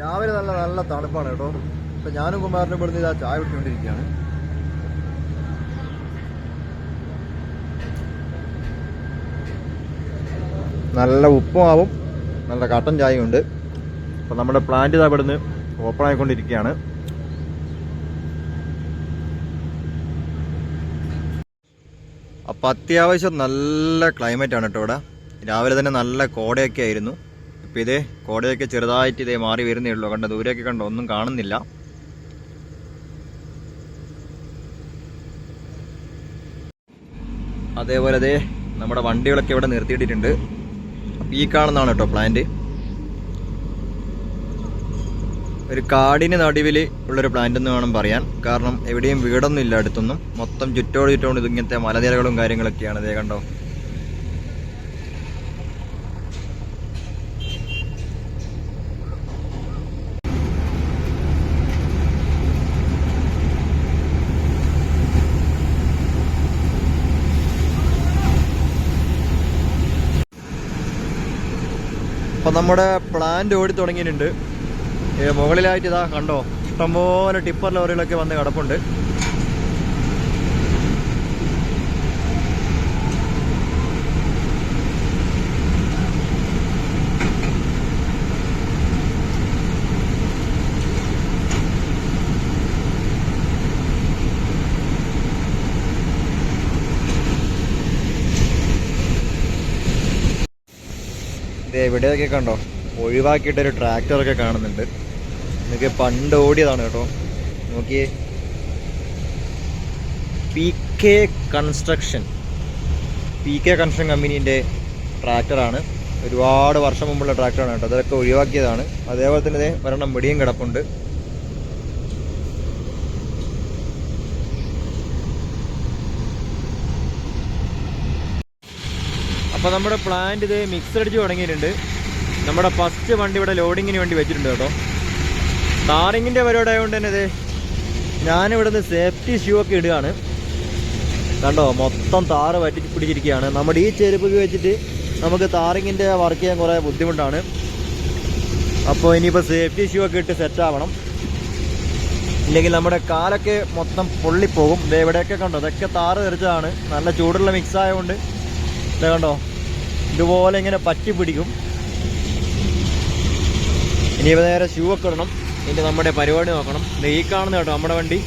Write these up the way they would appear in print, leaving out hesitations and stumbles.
രാവിലെ നല്ല നല്ല തണുപ്പാണ് കേട്ടോ. ഇപ്പൊ ഞാനും കുമാരനും ഇവിടുന്ന് ഇതാ ചായ കുടിച്ചുകൊണ്ടിരിക്കുകയാണ്. നല്ല ഉപ്പുമാവും നല്ല കട്ടൻ ചായയും ഉണ്ട്. അപ്പൊ നമ്മുടെ പ്ലാന്റ് ഇതാ ഇവിടുന്ന് ഓപ്പൺ ആയിക്കൊണ്ടിരിക്കുകയാണ്. അപ്പം അത്യാവശ്യം നല്ല ക്ലൈമറ്റ് ആണ് കേട്ടോ ഇവിടെ. രാവിലെ തന്നെ നല്ല കോടയൊക്കെ ആയിരുന്നു. ഇപ്പം ഇതേ കോടയൊക്കെ ചെറുതായിട്ട് ഇതേ മാറി വരുന്നേ ഉള്ളൂ. കണ്ടോ, ദൂരെയൊക്കെ കണ്ടോ, ഒന്നും കാണുന്നില്ല. അതേപോലെ അതേ നമ്മുടെ വണ്ടികളൊക്കെ ഇവിടെ നിർത്തിയിട്ടിട്ടുണ്ട്. അപ്പം ഈ കാണുന്നതാണ് കേട്ടോ പ്ലാന്റ്. ഒരു കാടിന് നടുവിൽ ഉള്ളൊരു പ്ലാന്റ് എന്ന് വേണം പറയാൻ. കാരണം എവിടെയും വീടൊന്നും ഇല്ല അടുത്തൊന്നും. മൊത്തം ചുറ്റോട് ഇത് ഇങ്ങനത്തെ മലനിരകളും കാര്യങ്ങളൊക്കെയാണ്. ഇതേ കണ്ടോ. അപ്പം നമ്മുടെ പ്ലാന്റ് ഓടി തുടങ്ങിയിട്ടുണ്ട്. മുകളിലായിട്ട് ഇതാ കണ്ടോ, ഇഷ്ടംപോലെ ടിപ്പർ ലോറികളൊക്കെ വന്ന് കിടപ്പുണ്ട്. ഇവിടെയൊക്കെ കണ്ടോ ഒഴിവാക്കിയിട്ടൊരു ട്രാക്ടറൊക്കെ കാണുന്നുണ്ട്. ഇതൊക്കെ പണ്ട് ഓടിയതാണ് കേട്ടോ. നോക്കിയേ, പി കെ കൺസ്ട്രക്ഷൻ കമ്പനീൻ്റെ ട്രാക്ടറാണ്. ഒരുപാട് വർഷം മുമ്പുള്ള ട്രാക്ടറാണ് കേട്ടോ. അതൊക്കെ ഒഴിവാക്കിയതാണ്. അതേപോലെ തന്നെ ഒരെണ്ണം വെടിയും കിടപ്പുണ്ട്. അപ്പോൾ നമ്മുടെ പ്ലാന്റ് ഇത് മിക്സ് അടിച്ച് തുടങ്ങിയിട്ടുണ്ട്. നമ്മുടെ ഫസ്റ്റ് വണ്ടി ഇവിടെ ലോഡിങ്ങിന് വേണ്ടി വെച്ചിട്ടുണ്ട് കേട്ടോ. ടാറിങ്ങിൻ്റെ പരിപാടി ആയതുകൊണ്ട് തന്നെ ഇത് ഞാനിവിടുന്ന് സേഫ്റ്റി ഷൂ ഒക്കെ ഇടുകയാണ്. കണ്ടോ, മൊത്തം താറ് പറ്റി പിടിച്ചിരിക്കുകയാണ്. നമ്മുടെ ഈ ചെരുപ്പ് വെച്ചിട്ട് നമുക്ക് താറിങ്ങിൻ്റെ വർക്ക് ചെയ്യാൻ കുറേ ബുദ്ധിമുട്ടാണ്. അപ്പോൾ ഇനിയിപ്പോൾ സേഫ്റ്റി ഷൂ ഒക്കെ ഇട്ട് സെറ്റ് ആവണം. ഇല്ലെങ്കിൽ നമ്മുടെ കാലൊക്കെ മൊത്തം പൊള്ളിപ്പോകും. ഇവിടെയൊക്കെ കണ്ടോ, ഇതൊക്കെ താറ് തെറിച്ചതാണ്. നല്ല ചൂടുള്ള മിക്സ് ആയതുകൊണ്ട് ഇത് കണ്ടോ, ഇതുപോലെ ഇങ്ങനെ പറ്റി പിടിക്കും. ഇനിയിപ്പോൾ നേരെ ഷൂ ഒക്കെ ഇടണം. ഇനി നമ്മുടെ പരിപാടി നോക്കണം. ഈ കാണുന്ന കേട്ടോ നമ്മുടെ വണ്ടി.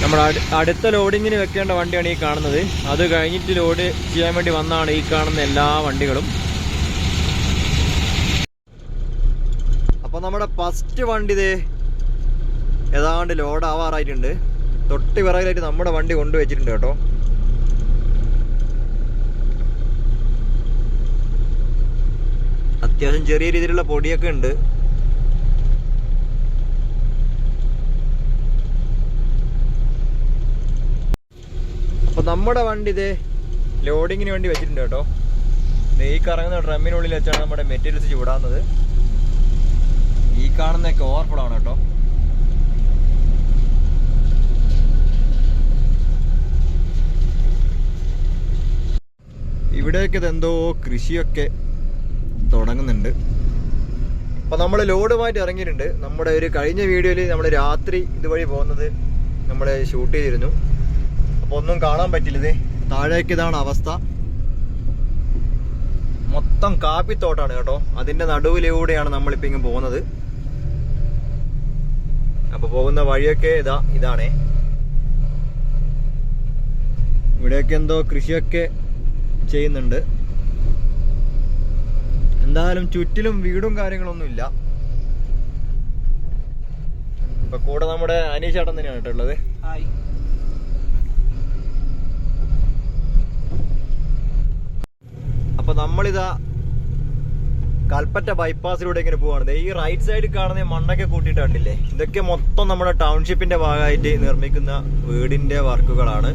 നമ്മുടെ അടുത്ത ലോഡിങ്ങിന് വെക്കേണ്ട വണ്ടിയാണ് ഈ കാണുന്നത്. അത് കഴിഞ്ഞിട്ട് ലോഡ് ചെയ്യാൻ വേണ്ടി വന്നാണ് ഈ കാണുന്ന എല്ലാ വണ്ടികളും. അപ്പോൾ നമ്മുടെ ഫസ്റ്റ് വണ്ടി ഇതേ ഏതാണ്ട് ലോഡ് ആവാറായിട്ടുണ്ട്. തൊട്ട് പിറകിലായിട്ട് നമ്മുടെ വണ്ടി കൊണ്ടുവച്ചിട്ടുണ്ട് കേട്ടോ. അത്യാവശ്യം ചെറിയ രീതിയിലുള്ള പൊടിയൊക്കെ ഉണ്ട്. അപ്പൊ നമ്മുടെ വണ്ടി ഇതേ ലോഡിങ്ങിന് വേണ്ടി വെച്ചിട്ടുണ്ട് കേട്ടോ. ഈ കറങ്ങുന്ന ഡ്രമ്മിനുള്ളിൽ വെച്ചാണ് നമ്മുടെ മെറ്റീരിയൽസ് ചൂടാകുന്നത്. ഈ കാണുന്നതൊക്കെ ഓവർഫ്ലോ ആണ് കേട്ടോ. ഇവിടെയൊക്കെ ഇതെന്തോ കൃഷിയൊക്കെ തുടങ്ങുന്നുണ്ട്. അപ്പം നമ്മൾ ലോഡുമായിട്ട് ഇറങ്ങിയിട്ടുണ്ട്. നമ്മുടെ ഒരു കഴിഞ്ഞ വീഡിയോയിൽ നമ്മൾ രാത്രി ഇതുവഴി പോകുന്നത് നമ്മൾ ഷൂട്ട് ചെയ്തിരുന്നു. അപ്പോൾ ഒന്നും കാണാൻ പറ്റില്ല. താഴേക്ക് ഇതാണ് അവസ്ഥ. മൊത്തം കാപ്പിത്തോട്ടാണ് കേട്ടോ. അതിൻ്റെ നടുവിലൂടെയാണ് നമ്മളിപ്പോൾ ഇങ്ങ് പോകുന്നത്. അപ്പോൾ പോകുന്ന വഴിയൊക്കെ ഇതാണേ. ഇവിടെയൊക്കെ എന്തോ കൃഷിയൊക്കെ ചെയ്യുന്നുണ്ട്. എന്തായാലും ചുറ്റിലും വീടും കാര്യങ്ങളൊന്നും ഇല്ല. ഇപ്പൊ കൂടെ നമ്മുടെ അനീഷേട്ടൻ തന്നെയാണ് കേട്ടോ ഉള്ളത്. അപ്പൊ നമ്മളിതാ കൽപ്പറ്റ ബൈപ്പാസിലൂടെ ഇങ്ങനെ പോവാണ്. ഈ റൈറ്റ് സൈഡിൽ കാണുന്ന മണ്ണൊക്കെ കൂട്ടിയിട്ട് കണ്ടില്ലേ, ഇതൊക്കെ മൊത്തം നമ്മുടെ ടൗൺഷിപ്പിന്റെ ഭാഗമായിട്ട് നിർമ്മിക്കുന്ന വീടിന്റെ വർക്കുകളാണ്.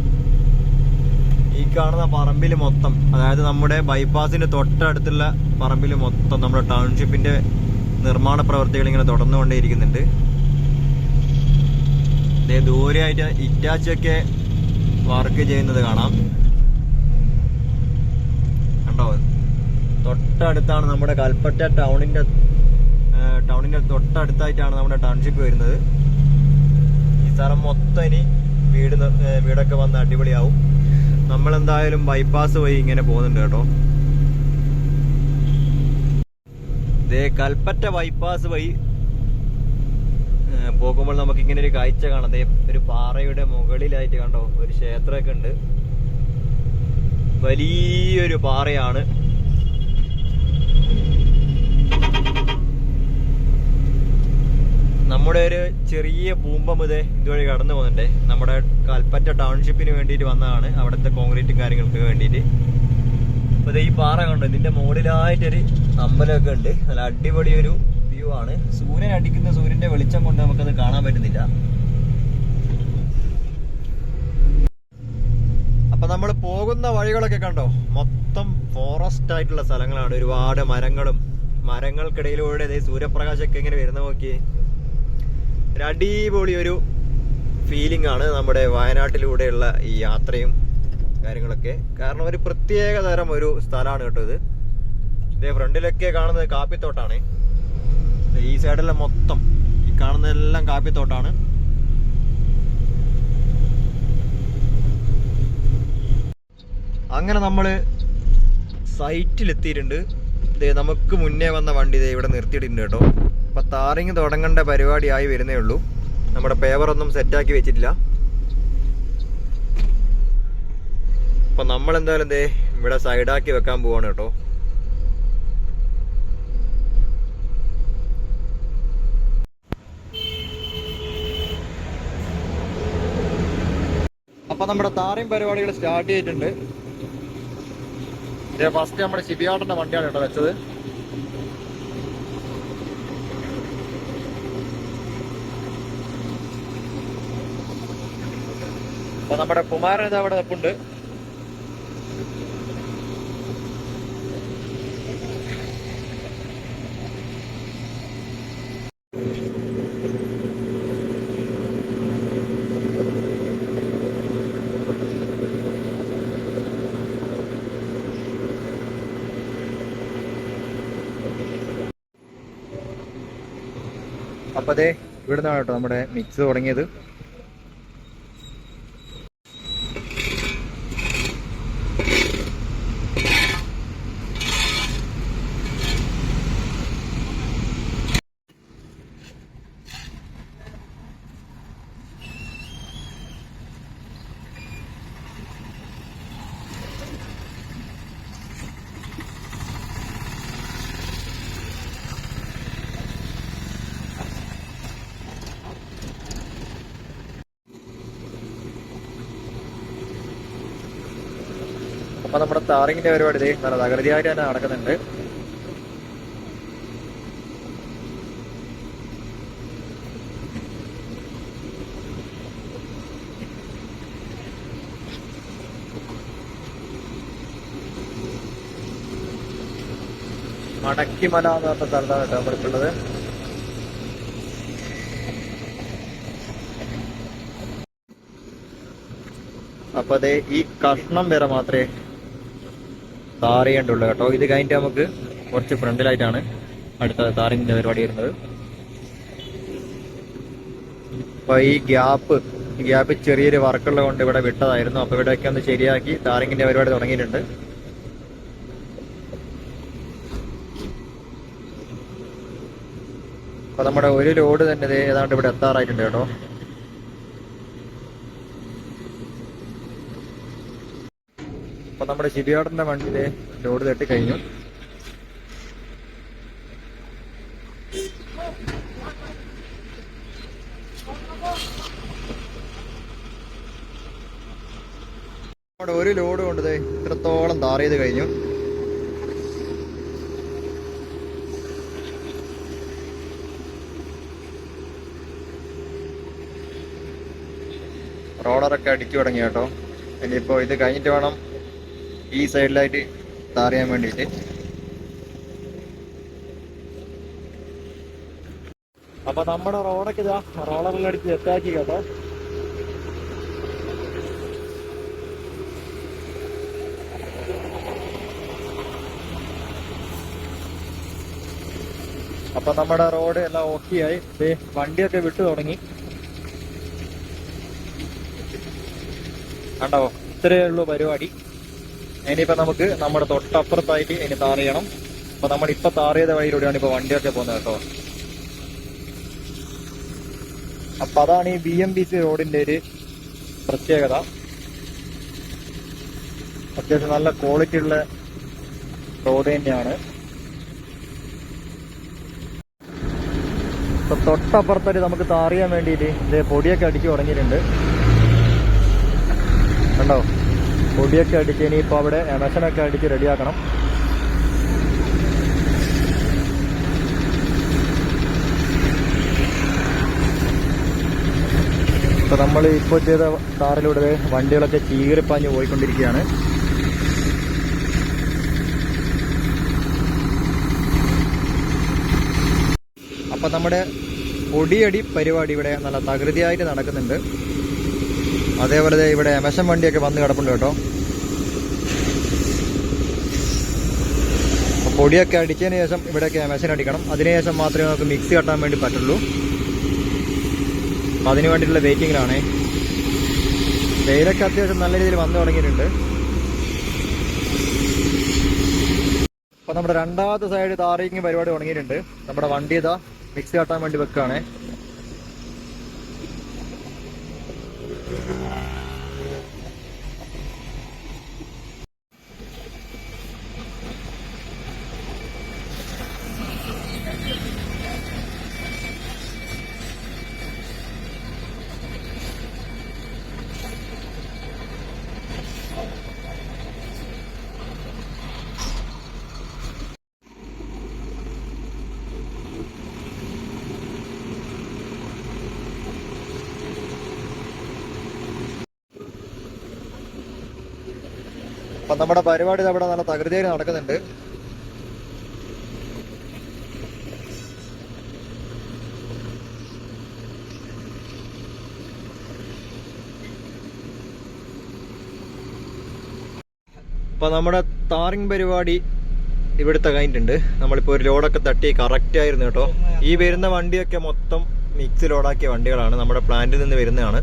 ഈ കാണുന്ന പറമ്പിൽ മൊത്തം, അതായത് നമ്മുടെ ബൈപ്പാസിന്റെ തൊട്ടടുത്തുള്ള പറമ്പിൽ മൊത്തം നമ്മുടെ ടൗൺഷിപ്പിന്റെ നിർമ്മാണ പ്രവർത്തികൾ ഇങ്ങനെ തുടർന്നുകൊണ്ടേയിരിക്കുന്നുണ്ട്. ദൂരെയായിട്ട് ഇറ്റാച്ചൊക്കെ വർക്ക് ചെയ്യുന്നത് കാണാം. കണ്ടോ, തൊട്ടടുത്താണ് നമ്മുടെ കൽപ്പറ്റ ടൗണിന്റെ ടൗണിന്റെ തൊട്ടടുത്തായിട്ടാണ് നമ്മുടെ ടൗൺഷിപ്പ് വരുന്നത്. ഈ സ്ഥലം മൊത്തം ഇനി വീടൊക്കെ വന്ന് അടിപൊളിയാവും. നമ്മളെന്തായാലും ബൈപ്പാസ് വഴി ഇങ്ങനെ പോകുന്നുണ്ട് കേട്ടോ. ഇതേ കൽപ്പറ്റ ബൈപ്പാസ് വഴി പോകുമ്പോൾ നമുക്ക് ഇങ്ങനെ ഒരു കാഴ്ച കാണാം. ഒരു പാറയുടെ മുകളിലായിട്ട് കണ്ടോ ഒരു ക്ഷേത്രമൊക്കെ ഉണ്ട്. വലിയൊരു പാറയാണ്. നമ്മുടെ ഒരു ചെറിയ ഭൂമ്പം ഇതുവഴി കടന്നു പോകുന്നുണ്ട്. നമ്മുടെ കൽപ്പറ്റ ടൗൺഷിപ്പിന് വേണ്ടിയിട്ട് വന്നതാണ്, അവിടുത്തെ കോൺക്രീറ്റും കാര്യങ്ങൾക്ക് വേണ്ടിയിട്ട്. അപ്പോൾ ഈ പാറ കണ്ടോ, ഇതിന്റെ മുകളിലായിട്ടൊരു അമ്പലമൊക്കെ ഉണ്ട്. നല്ല അടിപൊളി ഒരു വ്യൂ ആണ്. സൂര്യൻ അടിക്കുന്ന സൂര്യന്റെ വെളിച്ചം കൊണ്ട് നമുക്കത് കാണാൻ പറ്റുന്നില്ല. അപ്പൊ നമ്മൾ പോകുന്ന വഴികളൊക്കെ കണ്ടോ, മൊത്തം ഫോറസ്റ്റ് ആയിട്ടുള്ള സ്ഥലങ്ങളാണ്. ഒരുപാട് മരങ്ങൾക്കിടയിലൂടെ സൂര്യപ്രകാശമൊക്കെ ഇങ്ങനെ വരുന്ന നോക്കി ഒരു അടിപൊളി ഒരു ഫീലിംഗ് ആണ് നമ്മുടെ വയനാട്ടിലൂടെയുള്ള ഈ യാത്രയും കാര്യങ്ങളൊക്കെ. കാരണം ഒരു പ്രത്യേക തരം ഒരു സ്ഥലമാണ് കേട്ടോ ഇത്. ഇതേ ഫ്രണ്ടിലൊക്കെ കാണുന്നത് കാപ്പിത്തോട്ടാണ്. ഈ സൈഡെല്ലാം മൊത്തം ഈ കാണുന്നതെല്ലാം കാപ്പിത്തോട്ടാണ്. അങ്ങനെ നമ്മള് സൈറ്റിലെത്തിയിട്ടുണ്ട്. നമുക്ക് മുന്നേ വന്ന വണ്ടി ഇവിടെ നിർത്തിയിട്ടുണ്ട് കേട്ടോ. അപ്പൊ താറിങ് തുടങ്ങേണ്ട പരിപാടിയായി വരുന്നേ ഉള്ളൂ. നമ്മുടെ പേപ്പറൊന്നും സെറ്റാക്കി വെച്ചിട്ടില്ല. അപ്പൊ നമ്മളെന്തായാലും ഇവിടെ സൈഡാക്കി വെക്കാൻ പോവാണ് കേട്ടോ. അപ്പൊ നമ്മുടെ താറിങ് പരിപാടികൾ സ്റ്റാർട്ട് ചെയ്തിട്ടുണ്ട്. ഫസ്റ്റ് നമ്മുടെ ശിബിയാട്ടന്റെ വണ്ടിയാണ് കേട്ടോ വെച്ചത്. അപ്പൊ നമ്മുടെ കുമാരൻ ഇത് അവിടെ നിൽപ്പുണ്ട്. അപ്പൊ ഇവിടുന്നാണ് കേട്ടോ നമ്മുടെ മിക്സ് തുടങ്ങിയത്. അപ്പൊ നമ്മുടെ താറിങ്ങിന്റെ പരിപാടി നല്ല തകൃതിയായിട്ട് തന്നെ നടക്കുന്നുണ്ട്. മടക്കിമല എന്ന് പറഞ്ഞ സ്ഥലത്താണ് കേട്ടോ നമ്മളിപ്പുള്ളത്. അപ്പൊ ഈ കഷ്ണം വരെ മാത്രമേ താറിയേണ്ടുള്ളൂ കേട്ടോ. ഇത് കഴിഞ്ഞിട്ട് നമുക്ക് കുറച്ച് ഫ്രണ്ടിലായിട്ടാണ് അടുത്ത താറിങ്ങിന്റെ പരിപാടി വരുന്നത്. അപ്പൊ ഈ ഗ്യാപ്പ് ചെറിയൊരു വർക്കുള്ളത് കൊണ്ട് ഇവിടെ വിട്ടതായിരുന്നു. അപ്പൊ ഇവിടെയൊക്കെ ഒന്ന് ശരിയാക്കി താറിങ്ങിന്റെ പരിപാടി തുടങ്ങിയിട്ടുണ്ട്. അപ്പൊ നമ്മുടെ ഒരു ലോഡ് തന്നെ ഏതാണ്ട് ഇവിടെ എത്താറായിട്ടുണ്ട് കേട്ടോ. അപ്പൊ നമ്മുടെ ശിബിയാടന്റെ വണ്ടിയിലെ ലോഡ് തട്ടി കഴിഞ്ഞു. നമ്മുടെ ഒരു ലോഡ് കൊണ്ട് ഇത്രത്തോളം താർ ചെയ്ത് കഴിഞ്ഞു. റോളറൊക്കെ അടിച്ചു തുടങ്ങി കേട്ടോ. ഇനിയിപ്പോ ഇത് കഴിഞ്ഞിട്ട് വേണം ഈ സൈഡിലായിട്ട് താർ ചെയ്യാൻ വേണ്ടിയിട്ട്. അപ്പൊ നമ്മുടെ റോഡൊക്കെ റോളറെല്ലാം അടിച്ച് സെറ്റാക്കി കേട്ടോ. അപ്പൊ നമ്മുടെ റോഡ് എല്ലാം ഓക്കെ ആയി. വണ്ടിയൊക്കെ വിട്ടു തുടങ്ങി. കണ്ടോ, ഇത്രയേ ഉള്ളൂ പരിപാടി. ഇനിയിപ്പോ നമുക്ക് നമ്മുടെ തൊട്ടപ്പുറത്തായിട്ട് ഇനി താർ ചെയ്യണം. അപ്പൊ നമ്മളിപ്പോ താർ ചെയ്ത വഴിയിലൂടെയാണ് ഇപ്പൊ വണ്ടിയൊക്കെ പോകുന്നത് കേട്ടോ. അപ്പൊ അതാണ് ഈ BMBC റോഡിന്റെ ഒരു പ്രത്യേകത. അത്യാവശ്യം നല്ല ക്വാളിറ്റി ഉള്ള റോഡ് തന്നെയാണ്. ഇപ്പൊ തൊട്ടപ്പുറത്തായിട്ട് നമുക്ക് താർ ചെയ്യാൻ വേണ്ടിയിട്ട് ഇത് പൊടിയൊക്കെ അടിച്ച് തുടങ്ങിയിട്ടുണ്ട്. കണ്ടോ, പൊടിയൊക്കെ അടിച്ച് ഇനിയിപ്പോൾ അവിടെ എമഷനൊക്കെ അടിച്ച് റെഡിയാക്കണം. ഇപ്പൊ നമ്മൾ ഇപ്പോൾ ചെയ്ത താറിലൂടെ വണ്ടികളൊക്കെ ചീറിപ്പാഞ്ഞ് പോയിക്കൊണ്ടിരിക്കുകയാണ്. അപ്പൊ നമ്മുടെ പൊടിയടി പരിപാടി ഇവിടെ നല്ല തകൃതിയായിട്ട് നടക്കുന്നുണ്ട്. അതേപോലെ ഇവിടെ എമഷൻ വണ്ടിയൊക്കെ വന്ന് കിടപ്പുണ്ട് കേട്ടോ. പൊടിയൊക്കെ അടിച്ചതിന് ശേഷം ഇവിടെയൊക്കെ എമഷൻ അടിക്കണം. അതിനുശേഷം മാത്രമേ നമുക്ക് മിക്സി കട്ടാൻ വേണ്ടി പറ്റുള്ളൂ. അപ്പം അതിന് വേണ്ടിയിട്ടുള്ള വെയിറ്റിങ്ങിലാണ്. വെയിലൊക്കെ അത്യാവശ്യം നല്ല രീതിയിൽ വന്നു തുടങ്ങിയിട്ടുണ്ട്. അപ്പം നമ്മുടെ രണ്ടാമത്തെ സൈഡ് താറിങ് പരിപാടി തുടങ്ങിയിട്ടുണ്ട്. നമ്മുടെ വണ്ടി ഇതാ മിക്സി കട്ടാൻ വേണ്ടി വെക്കുകയാണ്. അപ്പൊ നമ്മുടെ പരിപാടി അവിടെ നല്ല തകൃതിയായി നടക്കുന്നുണ്ട്. അപ്പൊ നമ്മുടെ താറിങ് പരിപാടി ഇവിടുത്തെ കഴിഞ്ഞിട്ടുണ്ട്. നമ്മളിപ്പോ ഒരു ലോഡൊക്കെ തട്ടി കറക്റ്റ് ആയിരുന്നു കേട്ടോ. ഈ വരുന്ന വണ്ടിയൊക്കെ മൊത്തം മിക്സ് ലോഡാക്കിയ വണ്ടികളാണ്, നമ്മുടെ പ്ലാന്റിൽ നിന്ന് വരുന്നതാണ്.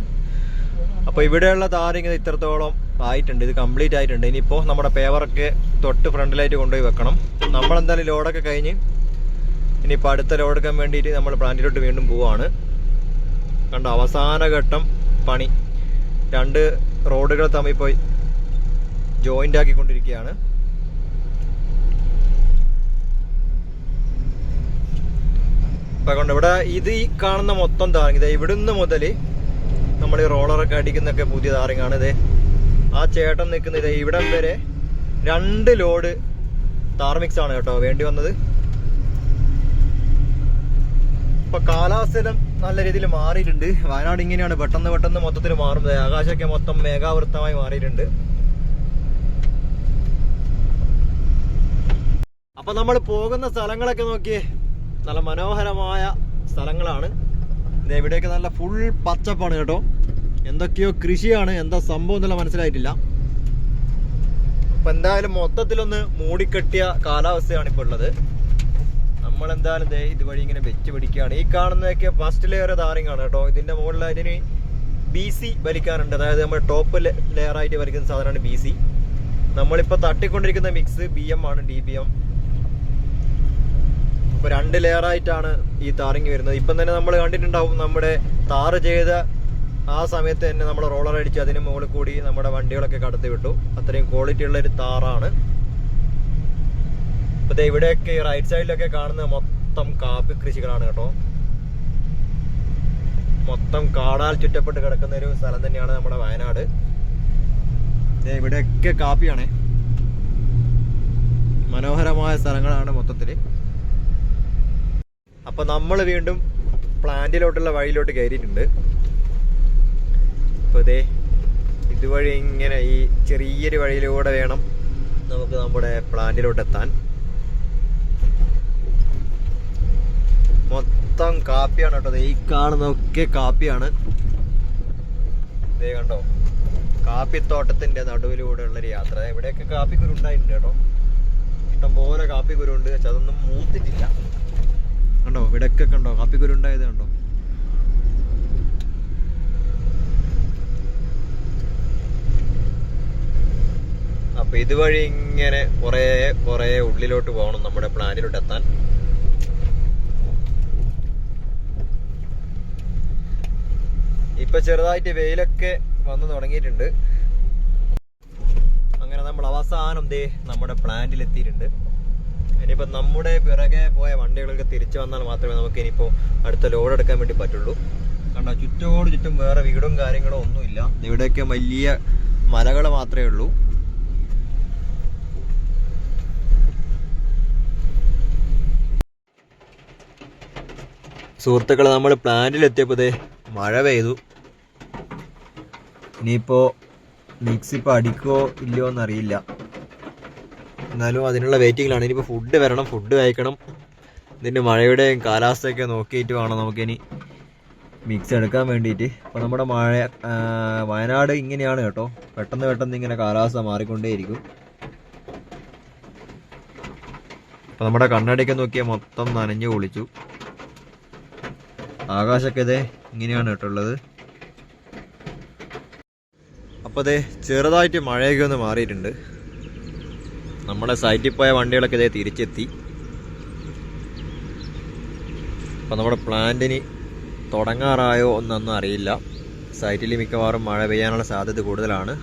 അപ്പൊ ഇവിടെയുള്ള താറിങ് ഇത്രത്തോളം ആയിട്ടുണ്ട്, ഇത് കംപ്ലീറ്റ് ആയിട്ടുണ്ട്. ഇനിയിപ്പോൾ നമ്മുടെ പേവറൊക്കെ തൊട്ട് ഫ്രണ്ടിലായിട്ട് കൊണ്ടുപോയി വെക്കണം. നമ്മളെന്തായാലും ലോഡൊക്കെ കഴിഞ്ഞ് ഇനിയിപ്പോൾ അടുത്ത ലോഡ് എടുക്കാൻ വേണ്ടിയിട്ട് നമ്മൾ പ്ലാന്റിലോട്ട് വീണ്ടും പോവാണ്. കണ്ടോ, അവസാന ഘട്ടം പണി. രണ്ട് റോഡുകൾ തമ്മിൽ പോയി ജോയിന്റ് ആക്കിക്കൊണ്ടിരിക്കുകയാണ്. അപ്പൊ കൊണ്ട് ഇവിടെ ഇത് ഈ കാണുന്ന മൊത്തം താറിങ് ഇത് ഇവിടുന്ന് മുതൽ നമ്മൾ ഈ റോളറൊക്കെ അടിക്കുന്നൊക്കെ പുതിയ താറിങ്ങാണ്. ഇത് ആ ചേട്ടൻ നിൽക്കുന്നത് ഇവിടം വരെ 2 ലോഡ് താർ മിക്സ് ആണ് കേട്ടോ വേണ്ടി വന്നത്. ഇപ്പൊ കാലാവസ്ഥയിലും നല്ല രീതിയിൽ മാറിയിട്ടുണ്ട്. വയനാട് ഇങ്ങനെയാണ്, പെട്ടെന്ന് മൊത്തത്തിൽ മാറുന്നത്. ആകാശമൊക്കെ മൊത്തം മേഘാവൃത്തമായി മാറിയിട്ടുണ്ട്. അപ്പൊ നമ്മൾ പോകുന്ന സ്ഥലങ്ങളൊക്കെ നോക്കിയേ, നല്ല മനോഹരമായ സ്ഥലങ്ങളാണ്. ഇവിടെയൊക്കെ നല്ല ഫുൾ പച്ചപ്പാണ് കേട്ടോ. എന്തൊക്കെയോ കൃഷിയാണ്, എന്താ സംഭവം എന്നുള്ള മനസ്സിലായിട്ടില്ല. അപ്പൊ എന്തായാലും മൊത്തത്തിലൊന്ന് മൂടിക്കെട്ടിയ കാലാവസ്ഥയാണ് ഇപ്പോൾ ഉള്ളത്. നമ്മളെന്തായാലും ഇതുവഴി ഇങ്ങനെ വെച്ച് പിടിക്കുകയാണ്. ഈ കാണുന്നതൊക്കെ ഫസ്റ്റ് ലെയർ താറിങ് ആണ് കേട്ടോ. ഇതിന്റെ മുകളിൽ അതിന് BC വലിക്കാനുണ്ട്. അതായത് നമ്മൾ ടോപ്പ് ലെയർ ആയിട്ട് വലിക്കുന്ന സാധനമാണ് BC. നമ്മളിപ്പോ തട്ടിക്കൊണ്ടിരിക്കുന്ന മിക്സ് BM ആണ്, DBM. ഇപ്പൊ 2 ലെയർ ആയിട്ടാണ് ഈ താറിങ് വരുന്നത്. ഇപ്പം തന്നെ നമ്മൾ കണ്ടിട്ടുണ്ടാവും, നമ്മുടെ താറ് ചെയ്ത ആ സമയത്ത് തന്നെ നമ്മൾ റോളർ അടിച്ച് അതിന് മുകളിൽ കൂടി നമ്മുടെ വണ്ടികളൊക്കെ കടത്തി വിട്ടു. അത്രയും ക്വാളിറ്റി ഉള്ള ഒരു താറാണ്. ഇപ്പൊ ഇവിടെയൊക്കെ ഈ റൈറ്റ് സൈഡിലൊക്കെ കാണുന്ന മൊത്തം കാപ്പി കൃഷികളാണ് കേട്ടോ. മൊത്തം കാടാൽ ചുറ്റപ്പെട്ട് കിടക്കുന്ന ഒരു സ്ഥലം തന്നെയാണ് നമ്മുടെ വയനാട്. ഇവിടെയൊക്കെ കാപ്പിയാണ്. മനോഹരമായ സ്ഥലങ്ങളാണ് മൊത്തത്തില്. അപ്പൊ നമ്മൾ വീണ്ടും പ്ലാന്റിലോട്ടുള്ള വഴിയിലോട്ട് കയറിയിട്ടുണ്ട്. അപ്പൊ ഇതുവഴി ഇങ്ങനെ ഈ ചെറിയൊരു വഴിയിലൂടെ വേണം നമുക്ക് നമ്മുടെ പ്ലാന്റിലോട്ട് എത്താൻ. മൊത്തം കാപ്പിയാണ് കേട്ടോ. ഈ കാണുന്നതൊക്കെ കാപ്പിയാണ്. കണ്ടോ, കാപ്പിത്തോട്ടത്തിന്റെ നടുവിലൂടെ ഉള്ളൊരു യാത്ര. ഇവിടെയൊക്കെ കാപ്പിക്കുരു ഉണ്ടായിട്ടുണ്ട് കേട്ടോ. ഇഷ്ടംപോലെ കാപ്പിക്കുരു ഉണ്ട്. പക്ഷെ അതൊന്നും മൂത്തിട്ടില്ല. കണ്ടോ, ഇവിടെയൊക്കെ കണ്ടോ കാപ്പിക്കുരുണ്ടായത് കണ്ടോ. അപ്പൊ ഇതുവഴി ഇങ്ങനെ കുറേ ഉള്ളിലോട്ട് പോകണം നമ്മുടെ പ്ലാന്റിലോട്ട് എത്താൻ. ഇപ്പൊ ചെറുതായിട്ട് വെയിലൊക്കെ വന്നു തുടങ്ങിയിട്ടുണ്ട്. അങ്ങനെ നമ്മൾ അവസാനം ദേ നമ്മുടെ പ്ലാന്റിൽ എത്തിയിട്ടുണ്ട്. ഇനിയിപ്പോ നമ്മുടെ പിറകെ പോയ വണ്ടികളൊക്കെ തിരിച്ചു വന്നാൽ മാത്രമേ നമുക്ക് ഇനിയിപ്പോ അടുത്ത ലോഡ് എടുക്കാൻ വേണ്ടി പറ്റുള്ളൂ. കണ്ടോ, ചുറ്റോട് ചുറ്റും വേറെ വീടും കാര്യങ്ങളോ ഒന്നുമില്ല. ഇവിടെയൊക്കെ വലിയ മലകൾ മാത്രമേ ഉള്ളൂ. സുഹൃത്തുക്കളെ, നമ്മൾ പ്ലാന്റിൽ എത്തിയപ്പോൾ മഴ പെയ്തു. ഇനിയിപ്പോൾ മിക്സ് ഇപ്പോൾ അടിക്കുമോ ഇല്ലയോ എന്നറിയില്ല. എന്നാലും അതിനുള്ള വെയിറ്റിങ്ങിലാണ്. ഇനിയിപ്പോൾ ഫുഡ് വരണം, ഫുഡ് കഴിക്കണം. ഇതിൻ്റെ മഴയുടെയും കാലാവസ്ഥയൊക്കെ നോക്കിയിട്ട് വേണം നമുക്കിനി മിക്സ് എടുക്കാൻ വേണ്ടിയിട്ട്. അപ്പോൾ നമ്മുടെ വയനാട് ഇങ്ങനെയാണ് കേട്ടോ, പെട്ടെന്ന് ഇങ്ങനെ കാലാവസ്ഥ മാറിക്കൊണ്ടേയിരിക്കും. അപ്പോൾ നമ്മുടെ കണ്ണടയൊക്കെ നോക്കിയാൽ മൊത്തം നനഞ്ഞു കുളിച്ചു. ആകാശമൊക്കെ ഇങ്ങനെയാണ് കേട്ടോ ഉള്ളത്. അപ്പോൾ ചെറുതായിട്ട് മഴയൊക്കെ ഒന്ന് മാറിയിട്ടുണ്ട്. നമ്മുടെ സൈറ്റിൽ പോയ വണ്ടികളൊക്കെ തിരിച്ചെത്തി. അപ്പോൾ നമ്മുടെ പ്ലാന്റിന് തുടങ്ങാറായോ എന്നൊന്നും അറിയില്ല. സൈറ്റിൽ മിക്കവാറും മഴ പെയ്യാനുള്ള സാധ്യത കൂടുതലാണ്.